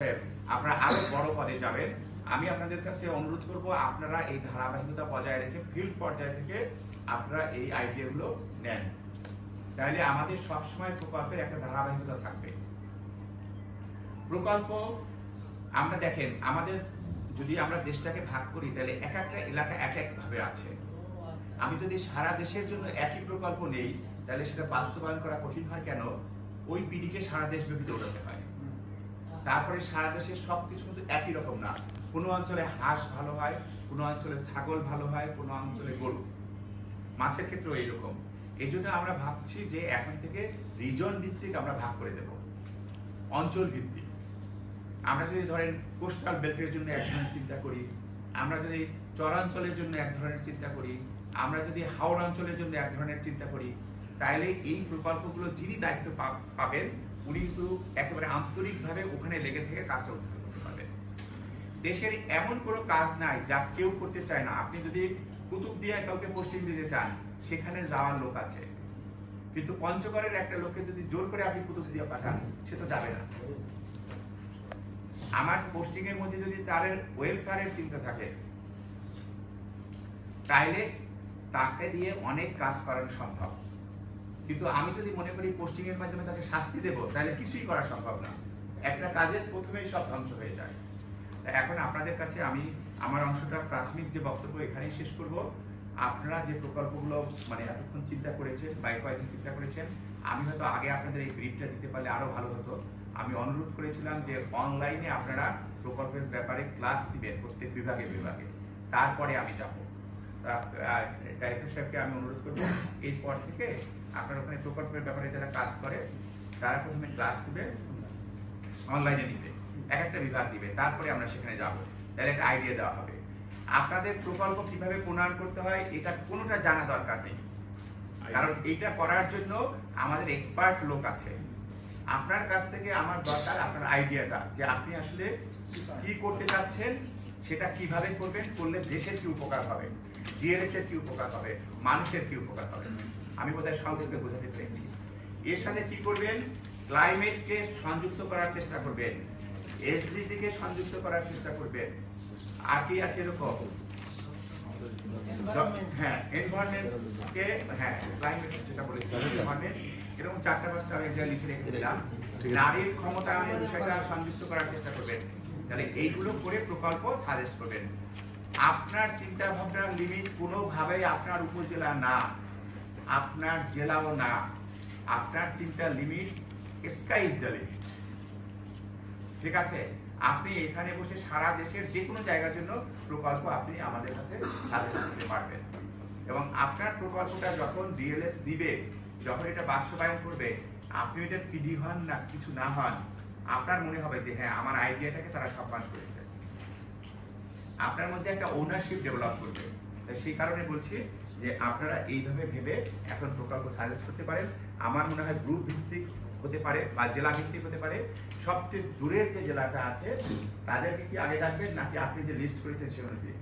আপনারা আরো বড় পদে যাবেন। আমি আপনাদের কাছে অনুরোধ করব আপনারা এই ধারাবাহিকতা বজায় রেখে ফিল্ড পর্যায় থেকে আপনারা এই আইডিয়াগুলো নেন, তাহলে আমাদের সবসময় প্রকল্পের একটা ধারাবাহিকতা থাকবে। প্রকল্প আমরা দেখেন, আমাদের যদি আমরা দেশটাকে ভাগ করি তাহলে এক একটা এলাকা এক এক ভাবে আছে। আমি যদি সারা দেশের জন্য একই প্রকল্প নেই তাহলে সেটা বাস্তবায়ন করা কঠিন হয়। কেন? ওই পিডিকে সারা দেশব্যাপী দৌড়াতে হয়। তারপরে সারা দেশের সবকিছু কিন্তু একই রকম না। কোনো অঞ্চলে হাঁস ভালো হয়, কোনো অঞ্চলে ছাগল ভালো হয়, কোনো অঞ্চলে গরু। মাছের ক্ষেত্রেও এইরকম। এই জন্য আমরা ভাবছি যে এখন থেকে রিজন ভিত্তিক আমরা ভাগ করে দেব, অঞ্চল ভিত্তিক। আমরা যদি ধরেন কোস্টাল বেল্টের জন্য এক ধরনের চিন্তা করি, আমরা যদি চরাঞ্চলের জন্য এক ধরনের চিন্তা করি, আমরা যদি হাওড় অঞ্চলের জন্য এক ধরনের চিন্তা করি, তাহলে এই প্রকল্পগুলো যিনি দায়িত্ব পাবেন উনি কিন্তু একেবারে আন্তরিকভাবে ওখানে লেগে থেকে কাজটা উদ্ধার করতে পারবেন। দেশের এমন কোনো কাজ নাই যা কেউ করতে চায় না। আপনি যদি কুতুবদিয়ায় কাউকে পোস্টিং দিতে চান, সেখানে যাওয়ার লোক আছে, কিন্তু পঞ্চগড়ের একটা লোককে যদি জোর করে আপনি কুতুবদিয়া পাঠান, সে তো যাবে না। আমার পোস্টিং এর মধ্যে যদি তার ওয়েলফেয়ারের চিন্তা থাকে, তাইলে তাকে দিয়ে অনেক কাজ করানো সম্ভব। কিন্তু আমি যদি মনে করি পোস্টিং এর মাধ্যমে তাকে শাস্তি দেব, তাহলে কিছুই করা সম্ভব না। একটা কাজের প্রথমেই সব ধ্বংস হয়ে যায়। এখন আপনাদের কাছে আমি আমার অংশটা প্রাথমিক যে বক্তব্য এখানেই শেষ করব। আপনারা যে প্রকল্পগুলো মানে এতক্ষণ চিন্তা করেছেন বা কয়েকদিন চিন্তা করেছেন, আমি হয়তো আগে আপনাদের এই ব্রিফটা দিতে পারলে আরো ভালো হতো। আমি অনুরোধ করেছিলাম যে অনলাইনে আপনারা প্রকল্পের ব্যাপারে ক্লাস দিবেন প্রত্যেক বিভাগে বিভাগে, তারপরে আমি যাব। ডাইরেক্টর সাহেবকে আমি অনুরোধ করবো এরপর থেকে আপনার ওখানে প্রকল্পের ব্যাপারে যারা কাজ করে তারা প্রথমে ক্লাস দিবে, অনলাইনে নিবে, এক একটা বিভাগ দিবে, তারপরে আমরা সেখানে যাব। তাহলে একটা আইডিয়া দেওয়া হবে। আপনাদের প্রকল্প কিভাবে প্রণয়ন করতে হয় এটা কোনোটা জানা দরকার নেই, কারণ এটা করার জন্য আমাদের এক্সপার্ট লোক আছে। আপনার কাছ থেকে আমার দরকার আপনার আইডিয়াটা, যে আপনি আসলে কি করতে চাচ্ছেন, সেটা কিভাবে করবেন, করলে দেশের কি উপকার হবে, ডিএলএস এর কি উপকার হবে, মানুষের কি উপকার হবে। আমি বোধহয় সংক্ষেপে বোঝাতে পেরেছি। এর সাথে কি করবেন? ক্লাইমেটকে সংযুক্ত করার চেষ্টা করবেন, এসডিজি কে সংযুক্ত করার চেষ্টা করবেন। আর কি আছে এরকম? হ্যাঁ, এনভায়রনমেন্টকে, হ্যাঁ ক্লাইমেট যেটা বলেছি, এনভায়রনমেন্ট, এরকম 4-5টা আমি যা লিখে রেখেছিলাম। নারীর ক্ষমতায়নের বিষয়টা সংযুক্ত করার চেষ্টা করবেন। তাহলে এইগুলো করে প্রকল্প সাজেস্ট করবেন। আপনার চিন্তা ভাবনার লিমিট কোনোভাবেই আপনার উপজেলা না, আপনার জেলাও না। আপনার চিন্তার limit sky is the limit. ঠিক আছে? আপনি এখানে বসে সারা দেশের যে কোনো জায়গার জন্য প্রকল্প আপনি আমাদের কাছে সাজেস্ট করতে পারবেন। এবং আপনার প্রকল্পটা যখন ডিএলএস দিবে, যখন এটা বাস্তবায়ন করবে, আপনি এটা পিডি হন না কিছু না হন, আপনার মনে হবে যে হ্যাঁ আমার আইডিয়াটাকে তারা সম্মান করেছে। আপনার মধ্যে একটা ওনারশিপ ডেভেলপ করবে। তাই সেই কারণে বলছি যে আপনারা এইভাবে ভেবে এখন প্রকল্প সাজেস্ট করতে পারেন। আমার মনে হয় গ্রুপ ভিত্তিক হতে পারে বা জেলা ভিত্তিক হতে পারে। সবচেয়ে দূরের যে জেলাটা আছে তাদেরকে কি আগে ডাকবেন, নাকি আপনি যে লিস্ট করেছেন সে অনুযায়ী?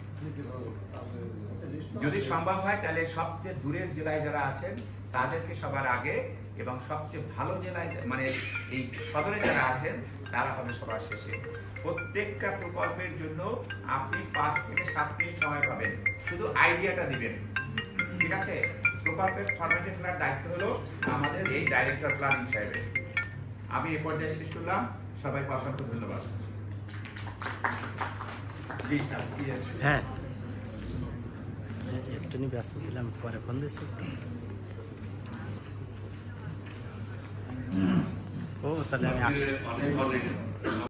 যদি সম্ভব হয় তাহলে সবচেয়ে দূরের জেলায় যারা আছেন তাদেরকে সবার আগে, এবং সবচেয়ে ভালো জেলায় মানে এই সদরে যারা আছেন তারা হবে সবার শেষে। প্রত্যেকটা প্রকল্পের জন্য আপনি 5 থেকে 7 মিনিট সময় পাবেন, শুধু আইডিয়াটা দিবেন। ঠিক আছে? প্রকল্পের ফরম্যাটে ফেলার দায়িত্ব হলো আমাদের এই ডাইরেক্টর প্ল্যানিং সাহেবের। আমি এই পর্যায়ে শেষ করলাম। সবাইকে অসংখ্য ধন্যবাদ। হ্যাঁ, একটু ব্যস্ত ছিলাম, পরে ফোন দিচ্ছি। ও তাহলে আমি